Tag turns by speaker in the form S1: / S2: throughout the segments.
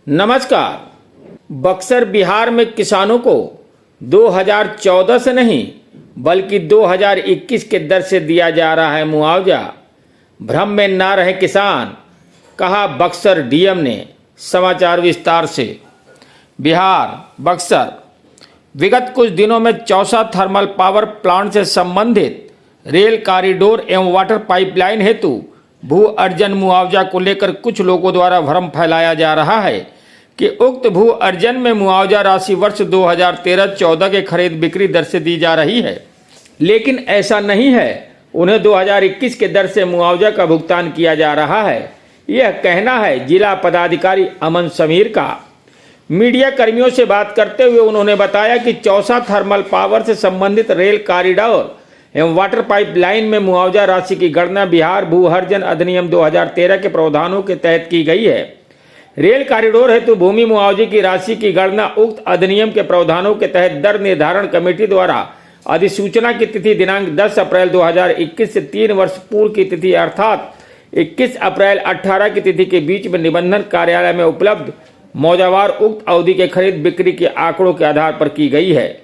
S1: नमस्कार। बक्सर बिहार में किसानों को 2014 से नहीं बल्कि 2021 के दर से दिया जा रहा है मुआवजा। भ्रम में ना रहे किसान, कहा बक्सर डीएम ने। समाचार विस्तार से। बिहार बक्सर विगत कुछ दिनों में चौसा थर्मल पावर प्लांट से संबंधित रेल कॉरिडोर एवं वाटर पाइपलाइन हेतु भू अर्जन मुआवजा को लेकर कुछ लोगों द्वारा भ्रम फैलाया जा रहा है कि उक्त भू अर्जन में मुआवजा राशि वर्ष 2013-14 के खरीद बिक्री दर से दी जा रही है, लेकिन ऐसा नहीं है। उन्हें 2021 के दर से मुआवजा का भुगतान किया जा रहा है, यह कहना है जिला पदाधिकारी अमन समीर का। मीडिया कर्मियों से बात करते हुए उन्होंने बताया कि चौसा थर्मल पावर से संबंधित रेल कॉरिडोर एवं वाटर पाइपलाइन में मुआवजा राशि की गणना बिहार भू अर्जन अधिनियम 2013 के प्रावधानों के तहत की गई है। रेल कॉरिडोर हेतु भूमि मुआवजे की राशि की गणना उक्त अधिनियम के प्रावधानों के तहत दर निर्धारण कमेटी द्वारा अधिसूचना की तिथि दिनांक 10 अप्रैल 2021 से 3 वर्ष पूर्व की तिथि अर्थात 21 अप्रैल 18 की तिथि के बीच में निबंधन कार्यालय में उपलब्ध मौजावार उक्त अवधि के खरीद बिक्री के आंकड़ों के आधार पर की गई है।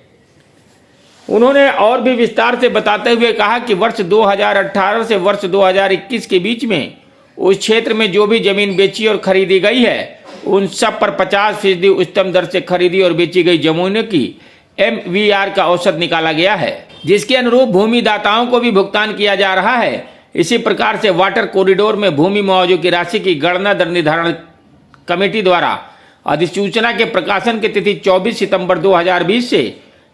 S1: उन्होंने और भी विस्तार से बताते हुए कहा कि वर्ष 2018 से वर्ष 2021 के बीच में उस क्षेत्र में जो भी जमीन बेची और खरीदी गई है उन सब पर 50% उच्चतम दर से खरीदी और बेची गई जमीनों की MVR का औसत निकाला गया है, जिसके अनुरूप भूमि दाताओं को भी भुगतान किया जा रहा है। इसी प्रकार से वाटर कॉरिडोर में भूमि मुआवजे की राशि की गणना दर निर्धारण कमेटी द्वारा अधिसूचना के प्रकाशन की तिथि 24 सितंबर 2020 से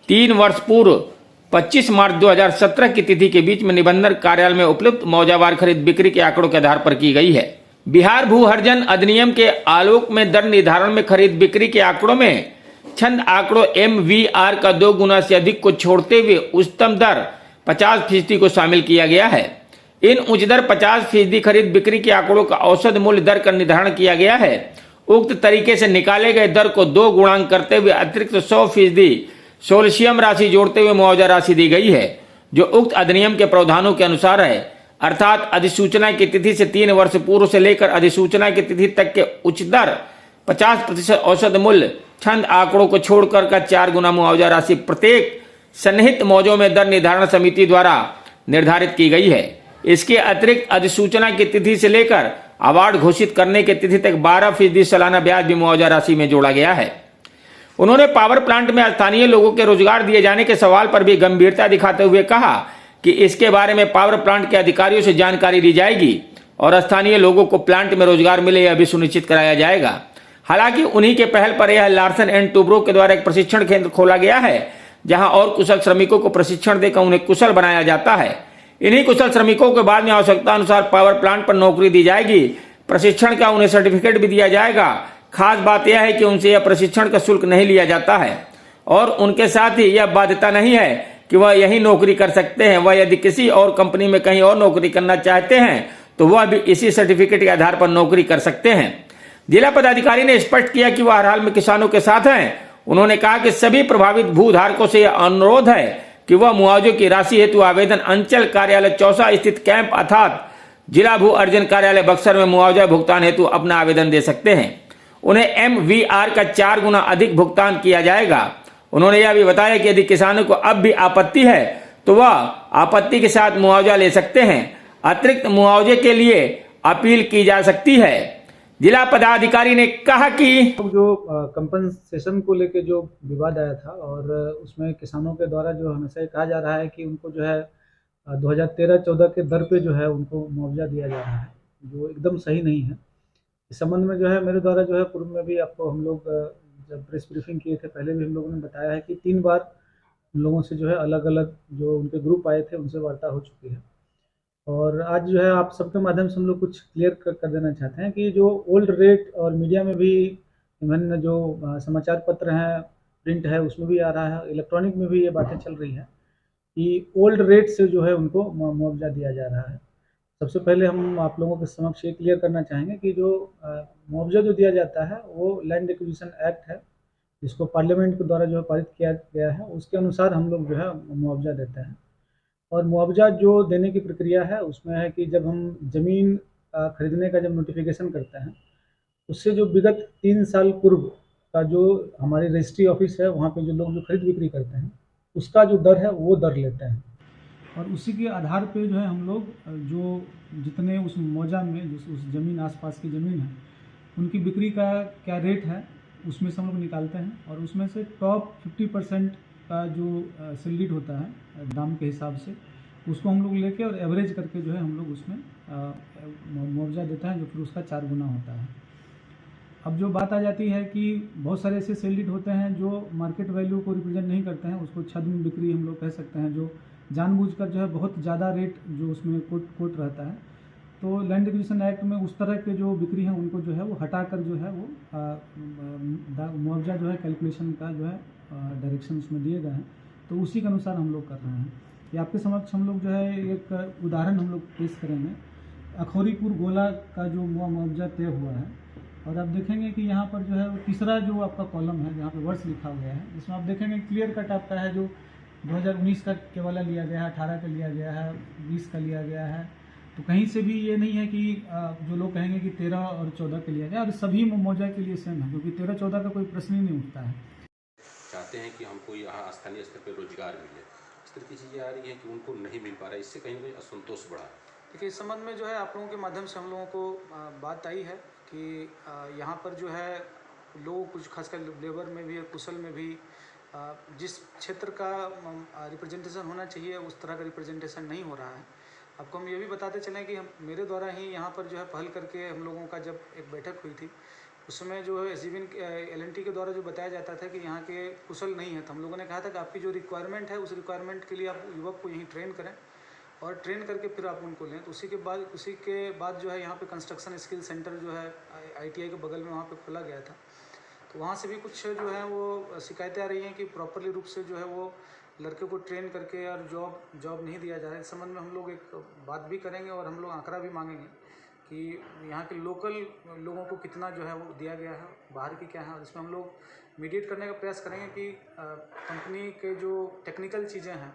S1: 3 वर्ष पूर्व 25 मार्च 2017 की तिथि के बीच में निबंधन कार्यालय में उपलब्ध मौजावार खरीद बिक्री के आंकड़ों के आधार पर की गई है। बिहार भू अर्जन अधिनियम के आलोक में दर निर्धारण में खरीद बिक्री के आंकड़ों में छंद आंकड़ों MVR का 2 गुना से अधिक को छोड़ते हुए उच्चतम दर 50% को शामिल किया गया है। इन उच्च दर 50% खरीद बिक्री के आंकड़ों का औसत मूल्य दर का निर्धारण किया गया है। उक्त तरीके से निकाले गए दर को 2 गुणांक करते हुए अतिरिक्त 100% सोल्शियम राशि जोड़ते हुए मुआवजा राशि दी गई है, जो उक्त अधिनियम के प्रावधानों के अनुसार है, अर्थात अधिसूचना की तिथि से 3 वर्ष पूर्व से लेकर अधिसूचना की तिथि तक के उच्च दर 50% औसत मूल्य छंद आंकड़ों को छोड़कर का 4 गुना मुआवजा राशि प्रत्येक सन्निहित मौजों में दर निर्धारण समिति द्वारा निर्धारित की गई है। इसके अतिरिक्त अधिसूचना की तिथि से लेकर अवार्ड घोषित करने की तिथि तक 12% सालाना ब्याज भी मुआवजा राशि में जोड़ा गया है। उन्होंने पावर प्लांट में स्थानीय लोगों के रोजगार दिए जाने के सवाल पर भी गंभीरता दिखाते हुए कहा कि इसके बारे में पावर प्लांट के अधिकारियों से जानकारी ली जाएगी और स्थानीय लोगों को प्लांट में रोजगार मिले यह भी सुनिश्चित कराया जाएगा। हालांकि उन्हीं के पहल पर यह लार्सन एंड टुब्रो के द्वारा एक प्रशिक्षण केंद्र खोला गया है, जहां और कुशल श्रमिकों को प्रशिक्षण देकर उन्हें कुशल बनाया जाता है। इन्हीं कुशल श्रमिकों को बाद में आवश्यकता अनुसार पावर प्लांट पर नौकरी दी जाएगी। प्रशिक्षण का उन्हें सर्टिफिकेट भी दिया जाएगा। खास बात यह है कि उनसे यह प्रशिक्षण का शुल्क नहीं लिया जाता है और उनके साथ ही यह बाध्यता नहीं है कि वह यही नौकरी कर सकते हैं। वह यदि किसी और कंपनी में कहीं और नौकरी करना चाहते हैं तो वह भी इसी सर्टिफिकेट के आधार पर नौकरी कर सकते हैं। जिला पदाधिकारी ने स्पष्ट किया कि वह हर हाल में किसानों के साथ हैं। उन्होंने कहा कि सभी प्रभावित भूधारकों से यह अनुरोध है कि वह मुआवजे की राशि हेतु आवेदन अंचल कार्यालय चौसा स्थित कैंप अर्थात जिला भू अर्जन कार्यालय बक्सर में मुआवजा भुगतान हेतु अपना आवेदन दे सकते हैं। उन्हें MVR का 4 गुना अधिक भुगतान किया जाएगा। उन्होंने यह भी बताया कि यदि किसानों को अब भी आपत्ति है तो वह आपत्ति के साथ मुआवजा ले सकते हैं। अतिरिक्त मुआवजे के लिए अपील की जा सकती है। जिला पदाधिकारी ने कहा कि
S2: जो कंपनसेशन को लेकर जो विवाद आया था और उसमें किसानों के द्वारा जो हमेशा ये कहा जा रहा है कि उनको जो है 2013-14 के दर पे जो है उनको मुआवजा दिया जा रहा है, जो एकदम सही नहीं है। इस संबंध में जो है मेरे द्वारा जो है पूर्व में भी आपको हम लोग जब प्रेस ब्रीफिंग किए थे पहले भी हम लोगों ने बताया है कि 3 बार उन लोगों से जो है अलग अलग जो उनके ग्रुप आए थे उनसे वार्ता हो चुकी है। और आज जो है आप सबके माध्यम से हम लोग कुछ क्लियर कर देना चाहते हैं कि जो ओल्ड रेट और मीडिया में भी विभिन्न जो समाचार पत्र हैं, प्रिंट है, उसमें भी आ रहा है, इलेक्ट्रॉनिक में भी ये बातें चल रही हैं कि ओल्ड रेट से जो है उनको मुआवजा दिया जा रहा है। सबसे पहले हम आप लोगों के समक्ष ये क्लियर करना चाहेंगे कि जो मुआवजा जो दिया जाता है वो लैंड एक्विजिशन एक्ट है, जिसको पार्लियामेंट के द्वारा जो पारित किया गया है, उसके अनुसार हम लोग जो है मुआवजा देते हैं। और मुआवजा जो देने की प्रक्रिया है उसमें है कि जब हम ज़मीन खरीदने का जब नोटिफिकेशन करते हैं उससे जो विगत 3 साल पूर्व का जो हमारी रजिस्ट्री ऑफिस है, वहाँ पे जो लोग जो खरीद बिक्री करते हैं, उसका जो दर है वो दर लेते हैं। और उसी के आधार पे जो है हम लोग जो जितने उस मौजा में जो उस ज़मीन आसपास की ज़मीन है, उनकी बिक्री का क्या रेट है, उसमें से हम लोग निकालते हैं और उसमें से टॉप 50% का जो सेल होता है दाम के हिसाब से, उसको हम लोग लेके और एवरेज करके जो है हम लोग उसमें मुआवजा देते हैं, जो फिर उसका 4 गुना होता है। अब जो बात आ जाती है कि बहुत सारे ऐसे सेल होते हैं जो मार्केट वैल्यू को रिप्रेजेंट नहीं करते हैं, उसको छद्म बिक्री हम लोग कह सकते हैं, जो जानबूझकर जो है बहुत ज़्यादा रेट जो उसमें कोट रहता है। तो लैंड एक्विजिशन एक्ट में उस तरह के जो बिक्री हैं उनको जो है वो हटाकर जो है वो मुआवजा जो है कैलकुलेशन का जो है डायरेक्शन उसमें दिए गए हैं, तो उसी के अनुसार हम लोग कर रहे हैं। ये आपके समक्ष हम लोग जो है एक उदाहरण हम लोग पेश करेंगे। अखौरीपुर गोला का जो मुआवजा तय हुआ है, और आप देखेंगे कि यहाँ पर जो है वो तीसरा जो आपका कॉलम है जहाँ पे वर्ष लिखा गया है, इसमें आप देखेंगे क्लियर कट आपका है जो 2019 का केवल लिया गया है, 18 का लिया गया है, 20 का लिया गया है। तो कहीं से भी ये नहीं है कि जो लोग कहेंगे कि 13 और 14 के लिया गया, और सभी मुआवजा के लिए सेम है, क्योंकि 13-14 का कोई प्रश्न ही नहीं उठता है।
S3: चाहते हैं कि हमको यहाँ स्थानीय स्तर पर रोजगार मिले, इस तरह की चीज़ें आ रही हैं कि उनको नहीं मिल पा रहा है, इससे कहीं ना कहीं असंतोष बढ़ा।
S4: देखिए, इस संबंध में जो है आप लोगों के माध्यम से हम लोगों को बात आई है कि यहाँ पर जो है लोग कुछ खासकर लेबर में भी, कुशल में भी जिस क्षेत्र का रिप्रेजेंटेशन होना चाहिए उस तरह का रिप्रेजेंटेशन नहीं हो रहा है। आपको हम ये भी बताते चलें कि हम मेरे द्वारा ही यहाँ पर जो है पहल करके हम लोगों का जब एक बैठक हुई थी, उसमें जो है एसजीवीएन एलएनटी के द्वारा जो बताया जाता था कि यहाँ के कुशल नहीं है, तो हम लोगों ने कहा था कि आपकी जो रिक्वायरमेंट है उस रिक्वायरमेंट के लिए आप युवक को यहीं ट्रेन करें और ट्रेन करके फिर आप उनको लें। तो उसी के बाद जो है यहाँ पे कंस्ट्रक्शन स्किल सेंटर जो है आईटीआई के बगल में वहाँ पे खोला गया था। तो वहाँ से भी कुछ जो है वो शिकायतें आ रही हैं कि प्रॉपरली रूप से जो है वो लड़के को ट्रेन करके और जॉब नहीं दिया जा रहा है। इस संबंध में हम लोग एक बात भी करेंगे और हम लोग आंकड़ा भी मांगेंगे कि यहाँ के लोकल लोगों को कितना जो है वो दिया गया है, बाहर की क्या है, और इसमें हम लोग मीडिएट करने का प्रयास करेंगे कि कंपनी के जो टेक्निकल चीज़ें हैं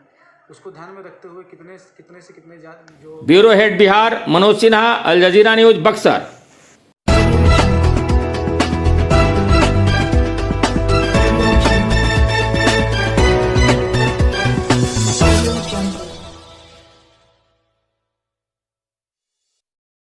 S4: उसको ध्यान में रखते हुए कितने से कितने जो
S1: ब्यूरो हेड बिहार मनोज सिन्हा, अल जजीरा न्यूज, बक्सर।